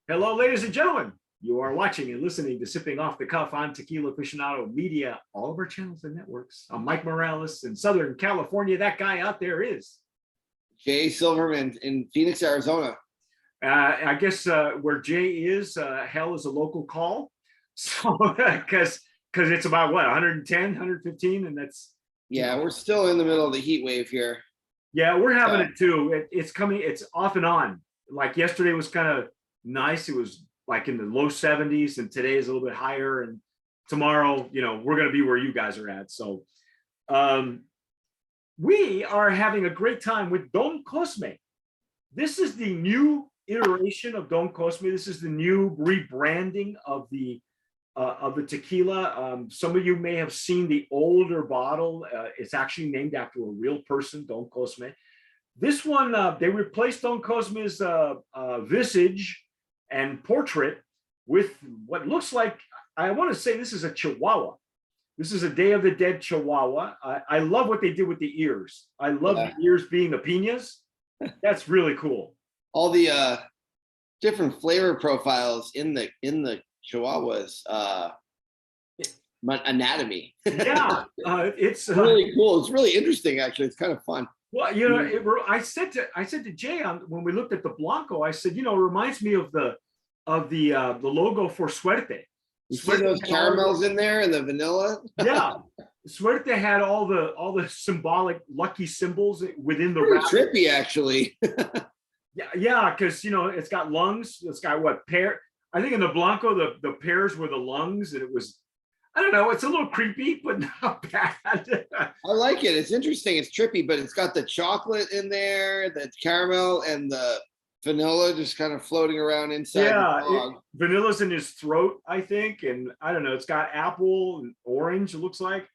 Hello, ladies and gentlemen. You are watching and listening to Sipping Off the Cuff on Tequila Aficionado Media, all of our channels and networks. I'm Mike Morales in Southern California. That guy out there is Jay Silverman in Phoenix, Arizona. I guess where Jay is, hell is a local call. So, because it's about what, 110, 115, and that's we're still in the middle of the heat wave here. Yeah, we're having it too. It's coming. It's off and on. Like yesterday was kind of nice. It was like in the low 70s, and today is a little bit higher. And tomorrow, we're going to be where you guys are at. So, we are having a great time with Don Cosme. This is the new iteration of Don Cosme. This is the new rebranding of the tequila. Some of you may have seen the older bottle. It's actually named after a real person, Don Cosme. This one, they replaced Don Cosme's visage and portrait with what looks like, I want to say this is a Chihuahua. This is a Day of the Dead Chihuahua. I love what they did with the ears. I love the ears being the piñas. That's really cool. All the different flavor profiles in the Chihuahua's anatomy. Yeah, it's really cool. It's really interesting, actually. It's kind of fun. Well, I said to Jay when we looked at the Blanco, I said, it reminds me of the logo for Suerte. You see those caramels in there and the vanilla? Yeah, Suerte had all the symbolic lucky symbols within the wrap. Trippy, actually. Yeah, because it's got lungs. It's got what pear? I think in the Blanco, the pears were the lungs, and it was, I don't know, it's a little creepy, but not bad. I like it. It's interesting. It's trippy, but it's got the chocolate in there, the caramel, and the vanilla just kind of floating around inside. Yeah, vanilla's in his throat, I think, and I don't know. It's got apple and orange. It looks like.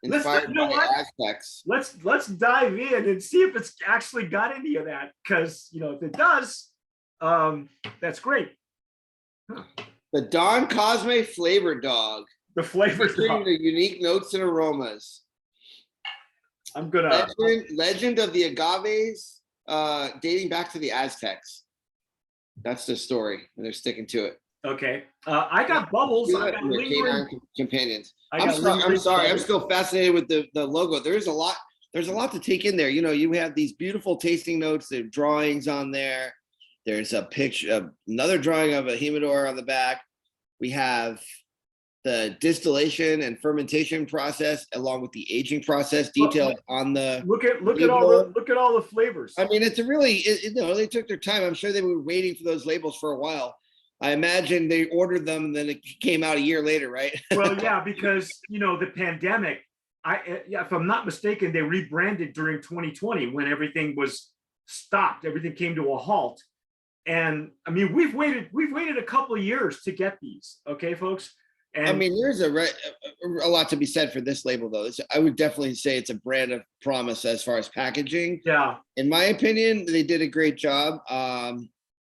Inspired by Aztecs. Let's dive in and see if it's actually got any of that, because if it does, that's great. Huh. The Don Cosme Flavor Dog. The flavor dog. The unique notes and aromas. I'm gonna legend of the agaves, dating back to the Aztecs. That's the story, and they're sticking to it. Okay, I got bubbles. I got canine companions. I'm sorry. I'm still fascinated with the logo. There's a lot to take in there. You have these beautiful tasting notes. There are drawings on there. There's a picture, another drawing of a humidor on the back. We have the distillation and fermentation process, along with the aging process, detailed on the. Look at all the flavors. I mean, it's a really, they took their time. I'm sure they were waiting for those labels for a while. I imagine they ordered them and then it came out a year later, right? Well, yeah, because the pandemic. If I'm not mistaken, they rebranded during 2020 when everything was stopped. Everything came to a halt. And I mean, we've waited a couple of years to get these. Okay, folks. And I mean, there's a lot to be said for this label, though. I would definitely say it's a brand of promise as far as packaging. Yeah. In my opinion, they did a great job.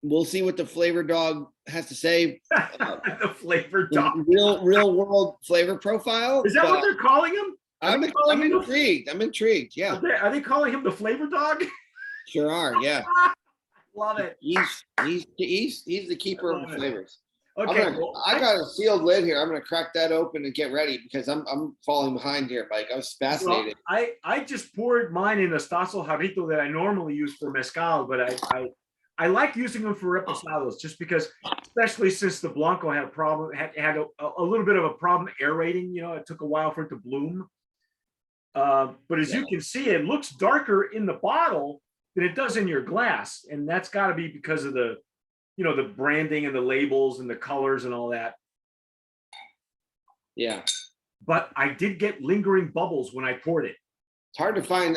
We'll see what the flavor dog has to say. The flavor dog. Real world flavor profile. Is that what they're calling him? I'm intrigued. I'm intrigued. Yeah. Are they calling him the flavor dog? Sure are. Yeah. Love it. He's the keeper of the flavors. Okay. I got a sealed lid here. I'm gonna crack that open and get ready because I'm falling behind here, Mike. I was fascinated. Well, I just poured mine in a Stazo Jarrito that I normally use for mezcal, but I like using them for reposados just because, especially since the Blanco had a problem, had a little bit of a problem aerating. It took a while for it to bloom. But as you can see, it looks darker in the bottle than it does in your glass, and that's got to be because of the the branding and the labels and the colors and all that. Yeah, but I did get lingering bubbles when I poured it. It's hard to find,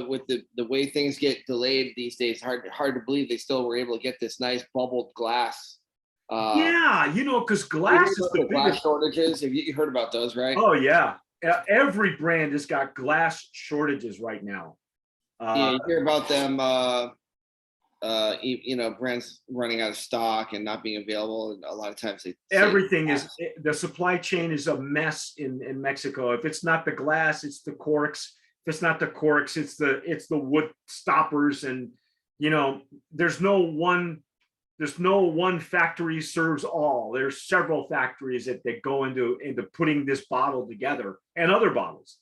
with the way things get delayed these days. Hard to believe they still were able to get this nice bubbled glass. Because glass is the glass shortages. Have you heard about those, right? Oh yeah, every brand has got glass shortages right now. You hear about them. Brands running out of stock and not being available. And a lot of times the supply chain is a mess in Mexico. If it's not the glass, it's the corks. If it's not the corks, it's the wood stoppers, and you know, there's no one factory serves all. There's several factories that go into putting this bottle together and other bottles.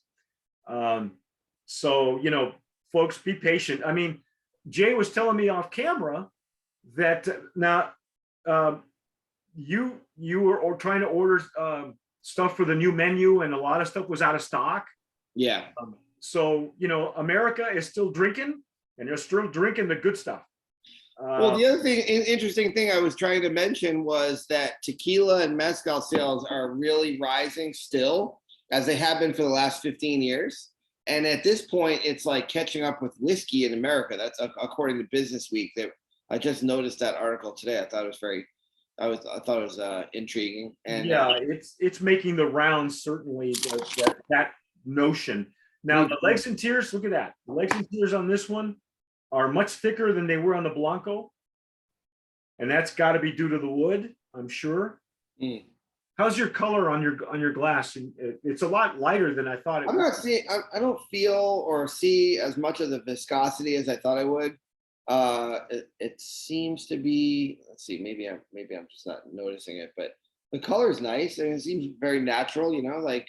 So, you know, folks, be patient. I mean, Jay was telling me off camera that now you were trying to order stuff for the new menu, and a lot of stuff was out of stock. Yeah. So, you know, America is still drinking, and they're still drinking the good stuff. Well, the other interesting thing I was trying to mention was that tequila and mezcal sales are really rising still, as they have been for the last 15 years. And at this point, it's like catching up with whiskey in America. That's according to Business Week. That I just noticed that article today. I thought it was intriguing. And yeah, it's making the rounds, certainly, that notion. Now, the legs and tears, look at that. The legs and tears on this one are much thicker than they were on the Blanco. And that's got to be due to the wood, I'm sure. Mm. How's your color on your glass? It's a lot lighter than I thought it I'm was. not seeing, I don't feel or see as much of the viscosity as I thought I would. It seems to be, let's see, maybe I'm just not noticing it, but the color is nice and it seems very natural, you know, like,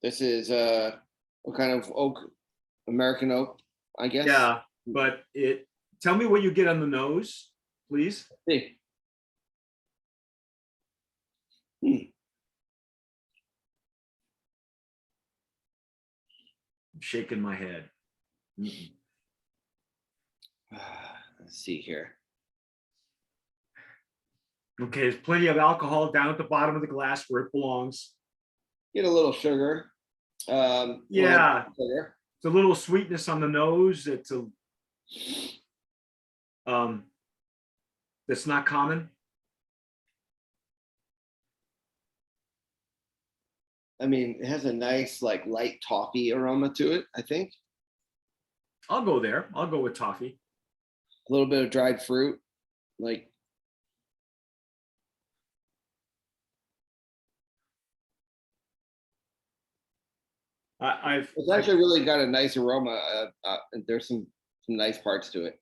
this is what kind of oak? American oak, I guess. Yeah, but tell me what you get on the nose, please. See. I'm shaking my head. Let's see here. Okay, there's plenty of alcohol down at the bottom of the glass where it belongs. Get a little sugar. Yeah, sugar. It's a little sweetness on the nose. It's that's not common. I mean, it has a nice, like, light toffee aroma to it, I think. I'll go there. I'll go with toffee. A little bit of dried fruit, like. It's actually really got a nice aroma. There's some nice parts to it.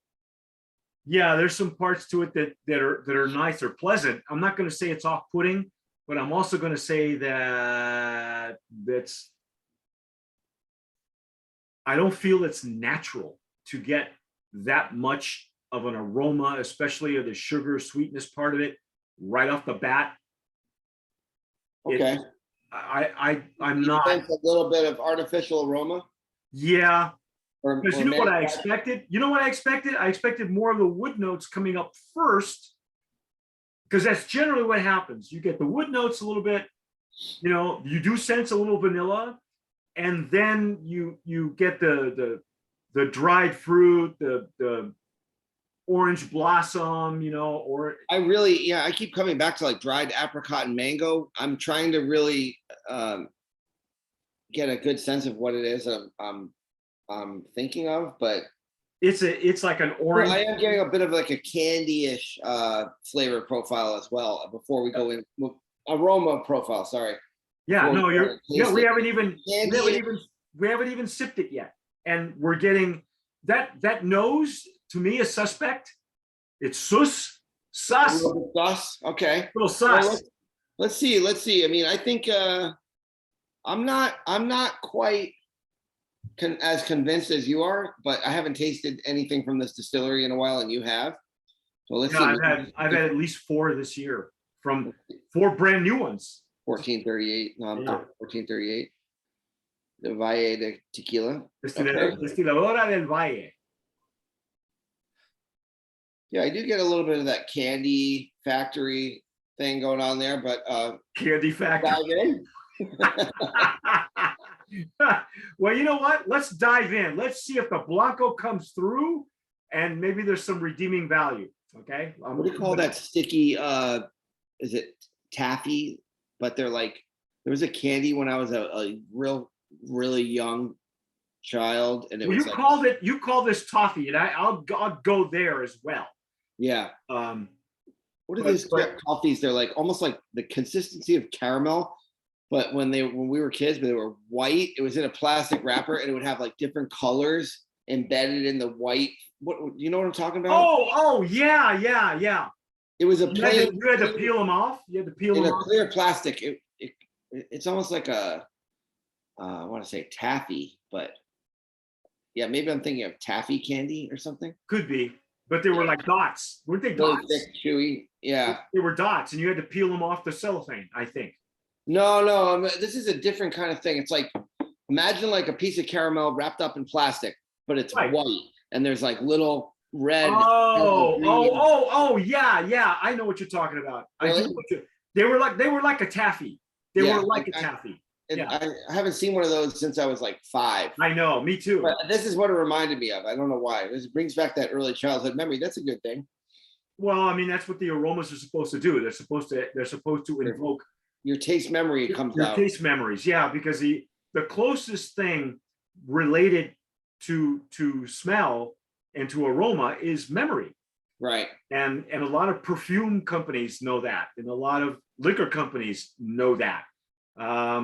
Yeah, there's some parts to it that are nice or pleasant. I'm not going to say it's off-putting, but I'm also going to say that I don't feel it's natural to get that much of an aroma, especially of the sugar sweetness part of it, right off the bat. Okay. I'm not. A little bit of artificial aroma. Yeah. Because you know what I expected? I expected more of the wood notes coming up first, because that's generally what happens. You get the wood notes a little bit, you know, you do sense a little vanilla, and then you get the dried fruit, the orange blossom, you know, or I keep coming back to like dried apricot and mango. I'm trying to really get a good sense of what it is I'm thinking of, but it's like an orange. I am getting a bit of like a candy-ish flavor profile as well before we go in. Aroma profile, sorry. Yeah, no, we haven't even sipped it yet, and we're getting that nose to me is suspect. It's sus. Okay. Little sus. Well, let's see. I mean, I think I'm not quite as convinced as you are, but I haven't tasted anything from this distillery in a while, and you have. So let's see. I've had at least 4 this year, from 4 brand new ones. 1438. No, 1438. The Valle de Tequila. Destiladora del Valle. Yeah, I do get a little bit of that candy factory thing going on there, but candy factory. Well, you know what? Let's dive in. Let's see if the Blanco comes through, and maybe there's some redeeming value. Okay. What do you call that sticky? Is it taffy? But they're like, there was a candy when I was a really young child, and it was you call this toffee, and I'll go there as well. Yeah. What are these toffees? They're like almost like the consistency of caramel, but when we were kids, but they were white. It was in a plastic wrapper, and it would have like different colors embedded in the white. What you know what I'm talking about? Oh, yeah. It was a plain. You had to peel them off. You had to peel in them a off. clear plastic. It's almost like a I want to say taffy, but yeah, maybe I'm thinking of taffy candy or something. Could be, but they were like dots. Weren't they Really dots? thick, chewy. Yeah. They were dots, and you had to peel them off the cellophane, I think. No. This is a different kind of thing. It's like imagine like a piece of caramel wrapped up in plastic, but it's Right. white, and there's like little red. Yeah. I know what you're talking about. Really? I do know what you. They were like a taffy. They Yeah, were like a taffy. Yeah. I haven't seen one of those since I was like 5. I know, me too. But this is what it reminded me of. I don't know why. This brings back that early childhood memory. That's a good thing. Well, I mean, that's what the aromas are supposed to do. They're supposed to invoke your taste memory comes your out. taste memories. Yeah, because the closest thing related to smell and to aroma is memory. Right. And a lot of perfume companies know that, and a lot of liquor companies know that.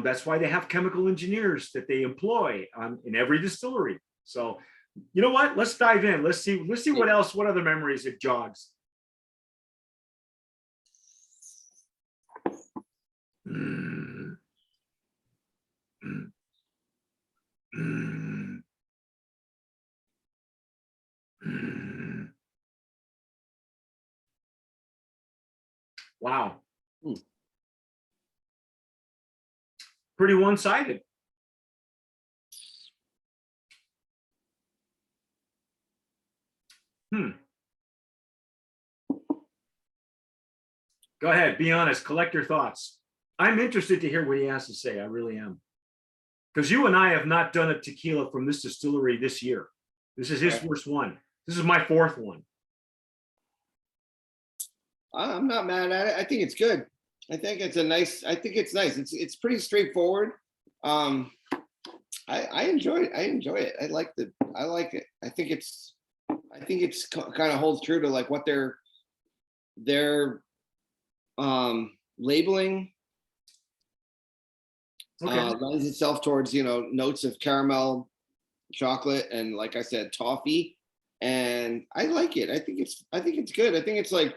That's why they have chemical engineers that they employ in every distillery. So, you know what? Let's dive in. Let's see what else. What other memories it jogs. Mm. Mm. Mm. Mm. Wow. Pretty one-sided. Go ahead, be honest, collect your thoughts. I'm interested to hear what he has to say. I really am. Because you and I have not done a tequila from this distillery this year. This is his first one. This is my 4th one. I'm not mad at it. I think it's good. I think it's nice. It's pretty straightforward. I enjoy it. I like it. I think it's kind of holds true to like what they're labeling. Lends itself towards notes of caramel, chocolate, and like I said, toffee. And I like it. I think it's good. I think it's like,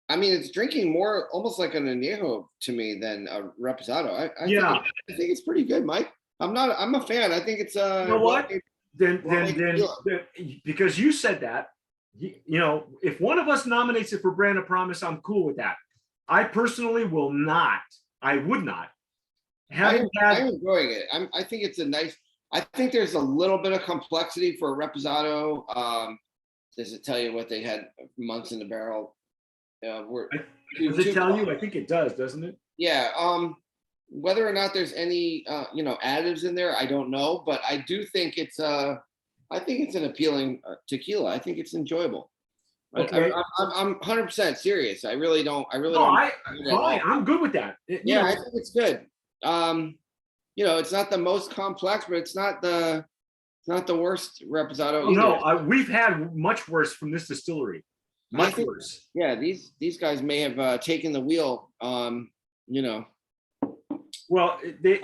I mean, it's drinking more almost like an añejo to me than a reposado. I think it's pretty good, Mike. I'm a fan. I think it's you know what? Then because you said that, if one of us nominates it for Brand of Promise, I'm cool with that. I personally will not. I would not. I'm enjoying it. I think it's I think there's a little bit of complexity for a reposado. Does it tell you what they had months in the barrel? Does it tell you? I think it does, doesn't it? Yeah. Whether or not there's any additives in there, I don't know, but I do think it's an appealing tequila. I think it's enjoyable. Okay. I'm 100% serious. I really don't. I'm good with that. I think it's good. It's not the most complex, but it's not the worst reposado either. No, we've had much worse from this distillery. Much worse. Yeah, these guys may have taken the wheel. Well, the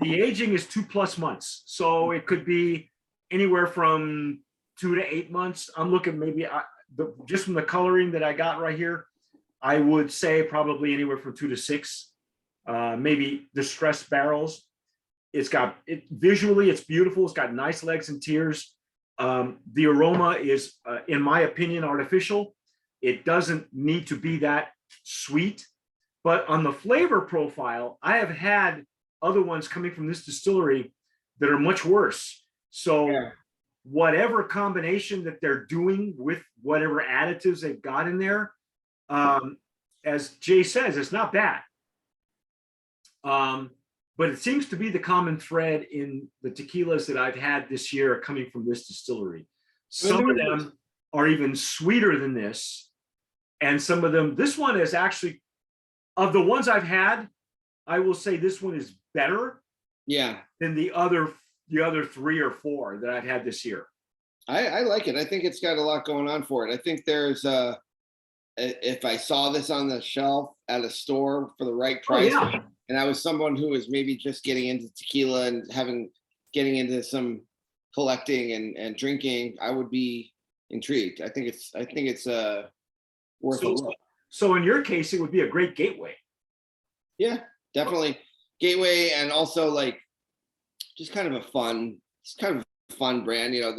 aging is 2+ months, so it could be anywhere from 2 to 8 months. I'm looking maybe just from the coloring that I got right here, I would say probably anywhere from 2 to 6. Maybe distressed barrels. Visually, it's beautiful. It's got nice legs and tiers. The aroma is, in my opinion, artificial. It doesn't need to be that sweet. But on the flavor profile, I have had other ones coming from this distillery that are much worse. So whatever combination that they're doing with whatever additives they've got in there, as Jay says, it's not bad. But it seems to be the common thread in the tequilas that I've had this year coming from this distillery. Some of them are even sweeter than this. And some of them, this one is actually, of the ones I've had, I will say this one is better than the other 3 or 4 that I've had this year. I like it. I think it's got a lot going on for it. I think there's if I saw this on the shelf at a store for the right price, and I was someone who was maybe just getting into tequila and having getting into some collecting and drinking, I would be intrigued. I think it's worth a look. So in your case, it would be a great gateway. Yeah, definitely gateway, and also like just kind of a fun brand. You know,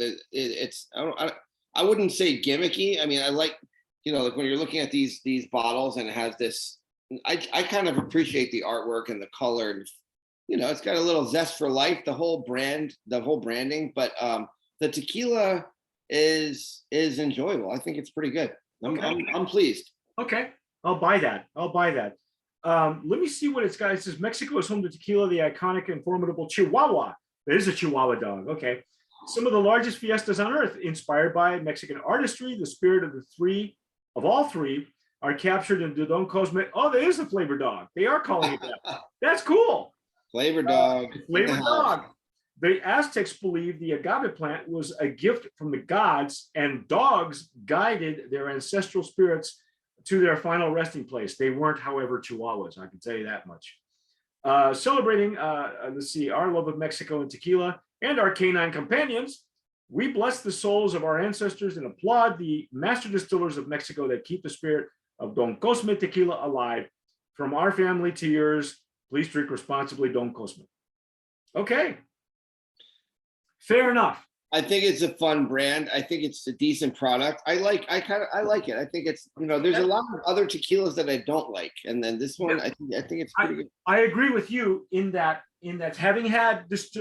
I wouldn't say gimmicky. I mean, I like, you know, like when you're looking at these bottles and it has this, I kind of appreciate the artwork and the color, and you know, it's got a little zest for life, the whole branding, but the tequila is enjoyable. I think it's pretty good. I'm pleased. Okay, I'll buy that. Let me see what it's got. It says Mexico is home to tequila, the iconic and formidable Chihuahua. It is a Chihuahua dog. Okay. Some of the largest fiestas on earth, inspired by Mexican artistry, the spirit of all three are captured in the Don Cosme. Oh, there is a flavor dog. They are calling it that. That's cool. Flavor dog. Flavor dog. The Aztecs believed the agave plant was a gift from the gods, and dogs guided their ancestral spirits to their final resting place. They weren't, however, Chihuahuas. I can tell you that much. Celebrating, let's see, our love of Mexico and tequila and our canine companions, we bless the souls of our ancestors and applaud the master distillers of Mexico that keep the spirit of Don Cosme tequila alive. From our family to yours, please drink responsibly, Don Cosme. Okay. Fair enough. I think it's a fun brand. I think it's a decent product. I like it. I think it's, you know, there's a lot of other tequilas that I don't like, and then this one, I think it's pretty good. I agree with you in that having had this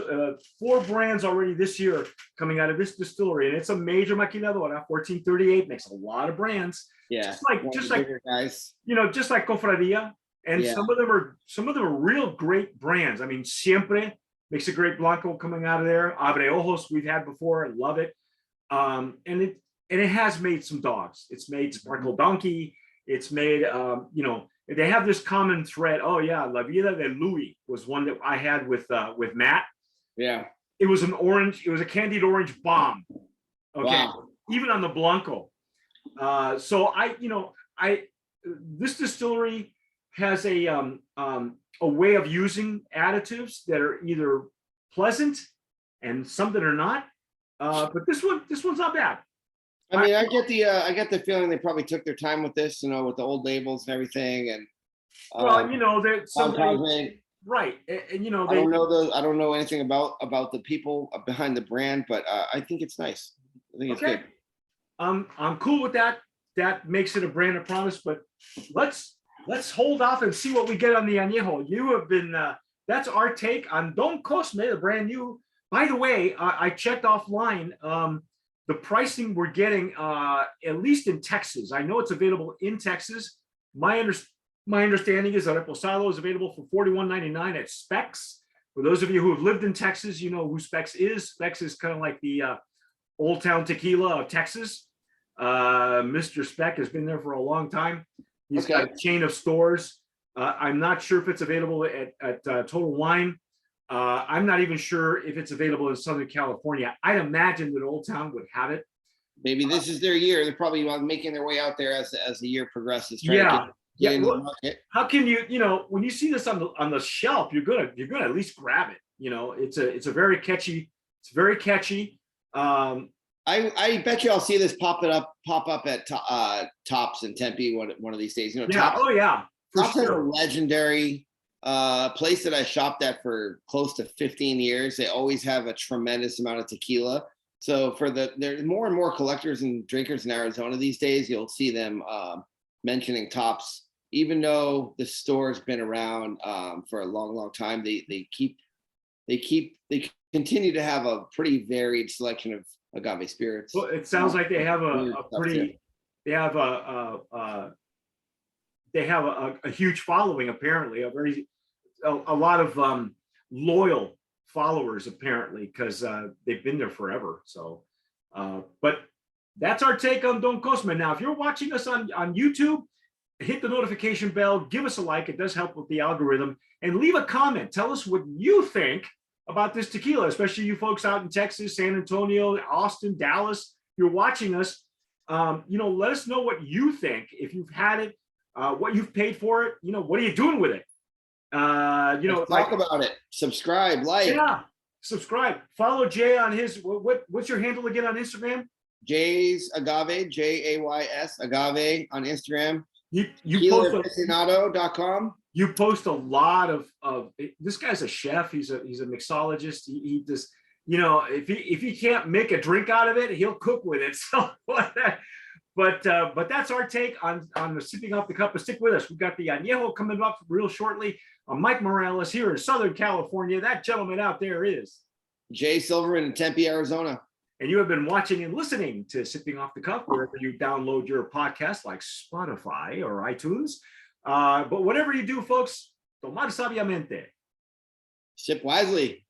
4 brands already this year coming out of this distillery, and it's a major maquiladora, 1438 makes a lot of brands. Yeah, just like guys, you know, just like Cofradia, and some of them are real great brands. I mean, Siempre makes a great Blanco coming out of there. Abre Ojos we've had before. I love it. And it has made some dogs. It's made Sparkle Donkey. It's made, you know, they have this common thread. Oh yeah, La Vida de Louis was one that I had with Matt. Yeah. It was a candied orange bomb. Okay. Wow. Even on the Blanco. So this distillery has a way of using additives that are either pleasant and some that are not. But this one's not bad. I mean, I get the feeling they probably took their time with this, you know, with the old labels and everything. And well, you know, there's somebody, right? And you know, I don't know anything about the people behind the brand, but I think it's nice. I think it's good. I'm cool with that. That makes it a brand of promise. But let's hold off and see what we get on the añejo. You have been that's our take on Don Cosme, the brand new. By the way, I checked offline. The pricing we're getting, at least in Texas, I know it's available in Texas. My understanding is that Reposado is available for $41.99 at Specs. For those of you who have lived in Texas, you know who Specs is. Specs is kind of like the Old Town Tequila of Texas. Mr. Speck has been there for a long time. He's got a chain of stores. I'm not sure if it's available at Total Wine. I'm not even sure if it's available in Southern California. I'd imagine that Old Town would have it. Maybe this is their year. They're probably making their way out there as the year progresses. Well, how can you know, when you see this on the shelf, you're gonna at least grab it. You know, it's a very catchy. It's very catchy. I bet you I'll see this pop up at Tops in Tempe one of these days. You know, Tops, Tops has a legendary place that I shopped at for close to 15 years. They always have a tremendous amount of tequila. So there's more and more collectors and drinkers in Arizona these days. You'll see them mentioning Tops, even though the store's been around for a long time. They continue to have a pretty varied selection of agave spirits. Well, it sounds like they have a huge following, apparently, a lot of loyal followers, apparently, because they've been there forever. So, but that's our take on Don Cosme. Now, if you're watching us on YouTube, hit the notification bell, give us a like. It does help with the algorithm, and leave a comment. Tell us what you think about this tequila, especially you folks out in Texas, San Antonio, Austin, Dallas. You're watching us. You know, let us know what you think. If you've had it, what you've paid for it. You know, what are you doing with it? You know, talk about it. Subscribe, like. Yeah, subscribe. Follow Jay on his, what's your handle again on Instagram? Jay's Agave, Jays Agave on Instagram. You post Aficionado.com. You post a lot of this guy's a chef. He's a mixologist. He just, you know, if he can't make a drink out of it, he'll cook with it. So but that's our take on the sipping off the cup. But stick with us. We've got the añejo coming up real shortly. Mike Morales here in Southern California. That gentleman out there is Jay Silverman in Tempe, Arizona. And you have been watching and listening to Sipping Off the Cup wherever you download your podcast, like Spotify or iTunes. But whatever you do, folks, tomar sabiamente. Sip wisely.